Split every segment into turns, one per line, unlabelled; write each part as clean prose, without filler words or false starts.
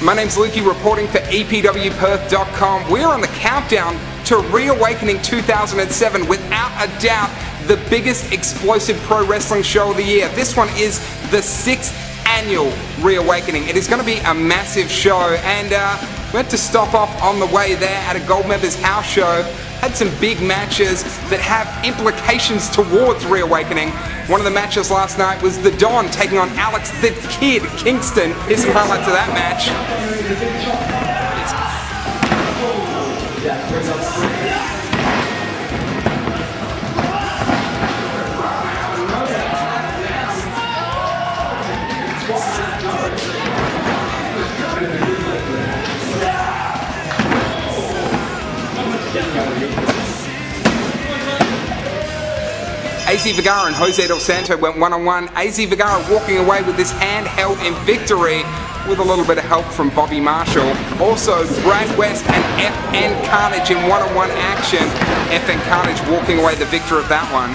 My name's Lukey, reporting for EPWPerth.com. We're on the countdown to Reawakening 2007, without a doubt the biggest explosive pro wrestling show of the year. This one is the 6th annual Reawakening. It is going to be a massive show, and we had to stop off on the way there at a Goldmembers house show. Had some big matches that have implications towards Reawakening. One of the matches last night was The Don taking on Alex the Kid Kingston. Here's some highlights of that match. AZ Vergara and Jose Del Santo went one-on-one. AZ Vergara walking away with this hand held in victory with a little bit of help from Bobby Marshall. Also, Brad West and FN Carnage in one-on-one action. FN Carnage walking away the victor of that one.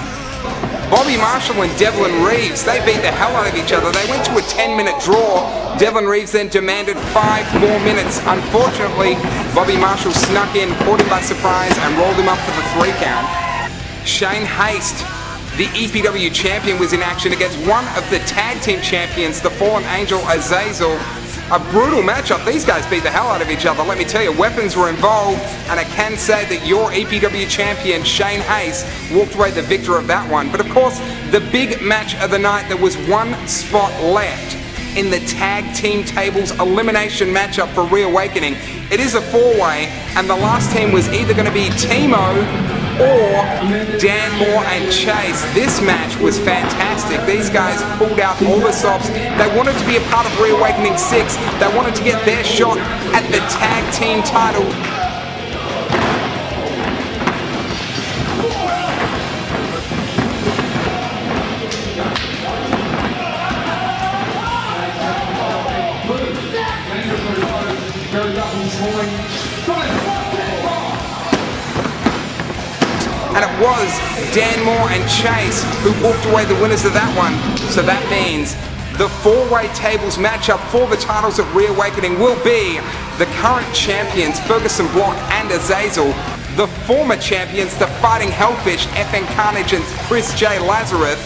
Bobby Marshall and Devlin Reeves, they beat the hell out of each other. They went to a 10-minute draw. Devlin Reeves then demanded 5 more minutes. Unfortunately, Bobby Marshall snuck in, caught him by surprise, and rolled him up for the 3 count. Shane Haste, the EPW champion, was in action against one of the tag team champions, the Fallen Angel Azazel. A brutal matchup. These guys beat the hell out of each other. Let me tell you, weapons were involved, and I can say that your EPW champion, Shane Haste, walked away the victor of that one. But of course, the big match of the night, there was one spot left in the tag team tables elimination matchup for Reawakening. It is a 4-way, and the last team was either going to be Timo or Dan Moore and Chase. This match was fantastic. These guys pulled out all the stops. They wanted to be a part of Reawakening 6. They wanted to get their shot at the tag team title. And it was Dan Moore and Chase who walked away the winners of that one. So that means the 4-way tables matchup for the titles of Reawakening will be the current champions, Ferguson Block and Azazel. The former champions, the Fighting Hellfish, FN Carnage and Chris J. Lazarus.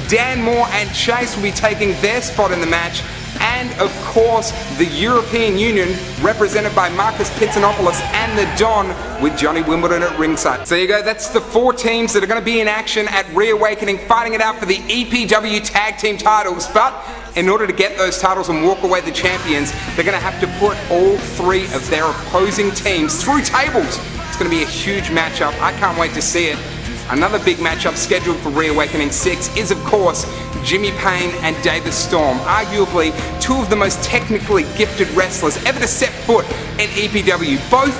Dan Moore and Chase will be taking their spot in the match. And of course, the European Union, represented by Marcus Pitsanopoulos and the Don, with Johnny Wimbledon at ringside. So there you go, that's the 4 teams that are going to be in action at Reawakening, fighting it out for the EPW tag team titles. But in order to get those titles and walk away the champions, they're going to have to put all 3 of their opposing teams through tables. It's going to be a huge matchup. I can't wait to see it. Another big matchup scheduled for Reawakening 6 is, of course, Jimmy Payne and Davis Storm, arguably 2 of the most technically gifted wrestlers ever to set foot in EPW. Both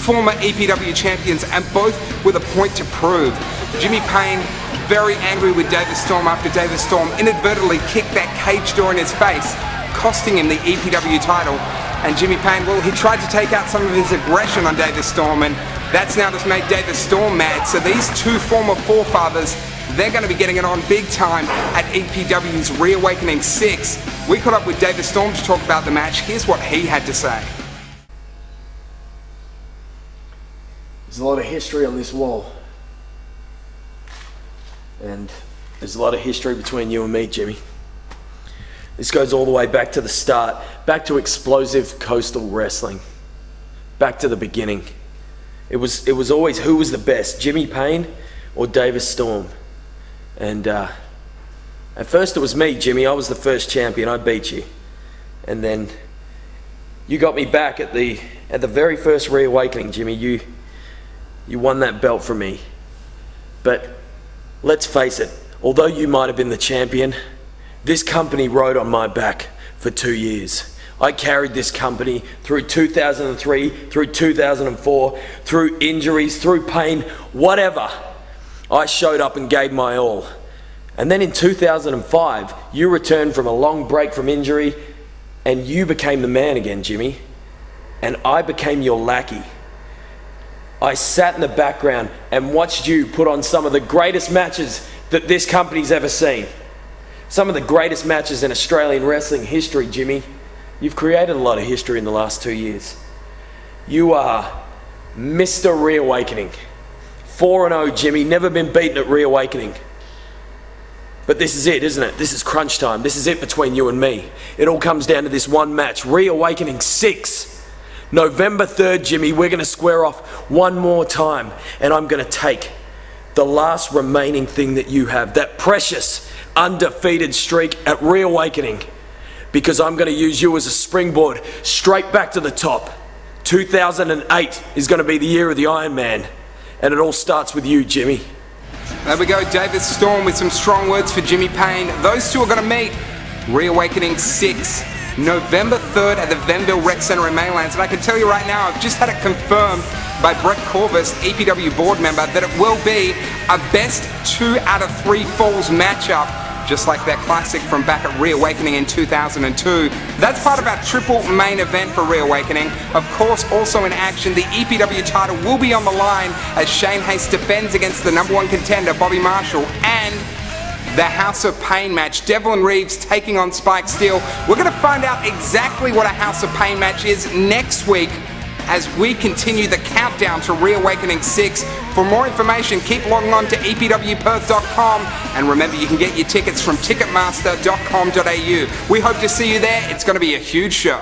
former EPW champions and both with a point to prove. Jimmy Payne very angry with Davis Storm after Davis Storm inadvertently kicked that cage door in his face, costing him the EPW title. And Jimmy Payne, well, he tried to take out some of his aggression on Davis Storm, and that's now just made Davis Storm mad. So these 2 former forefathers, they're going to be getting it on big time at EPW's Reawakening 6. We caught up with Davis Storm to talk about the match. Here's what he had to say.
There's a lot of history on this wall. And there's a lot of history between you and me, Jimmy. This goes all the way back to the start, back to explosive coastal wrestling, back to the beginning. It was always who was the best, Jimmy Payne or Davis Storm. And at first it was me, Jimmy. I was the first champion. I beat you. And then you got me back at the very first Reawakening, Jimmy. You won that belt from me. But let's face it, although you might have been the champion, this company rode on my back for 2 years. I carried this company through 2003, through 2004, through injuries, through pain, whatever. I showed up and gave my all. And then in 2005, you returned from a long break from injury and you became the man again, Jimmy. And I became your lackey. I sat in the background and watched you put on some of the greatest matches that this company's ever seen. Some of the greatest matches in Australian wrestling history, Jimmy. You've created a lot of history in the last 2 years. You are Mr. Reawakening. 4-0, Jimmy. Never been beaten at Reawakening. But this is it, isn't it? This is crunch time. This is it between you and me. It all comes down to this one match. Reawakening 6. November 3rd, Jimmy. We're going to square off one more time. And I'm going to take the last remaining thing that you have. That precious, undefeated streak at Reawakening. Because I'm going to use you as a springboard straight back to the top. 2008 is going to be the year of the Iron Man. And it all starts with you, Jimmy.
There we go, David Storm with some strong words for Jimmy Payne. Those two are going to meet. Reawakening 6, November 3rd at the Venville Rec Centre in Maylands. And I can tell you right now, I've just had it confirmed by Brett Corvus, EPW board member, that it will be a best 2 out of 3 falls matchup, just like that classic from back at Reawakening in 2002. That's part of our triple main event for Reawakening. Of course, also in action, the EPW title will be on the line as Shane Haste defends against the #1 contender, Bobby Marshall, and the House of Pain match. Devlin Reeves taking on Spike Steele. We're going to find out exactly what a House of Pain match is next week as we continue the countdown to Reawakening 6. For more information, keep logging on to epwperth.com, and remember, you can get your tickets from ticketmaster.com.au. We hope to see you there. It's going to be a huge show.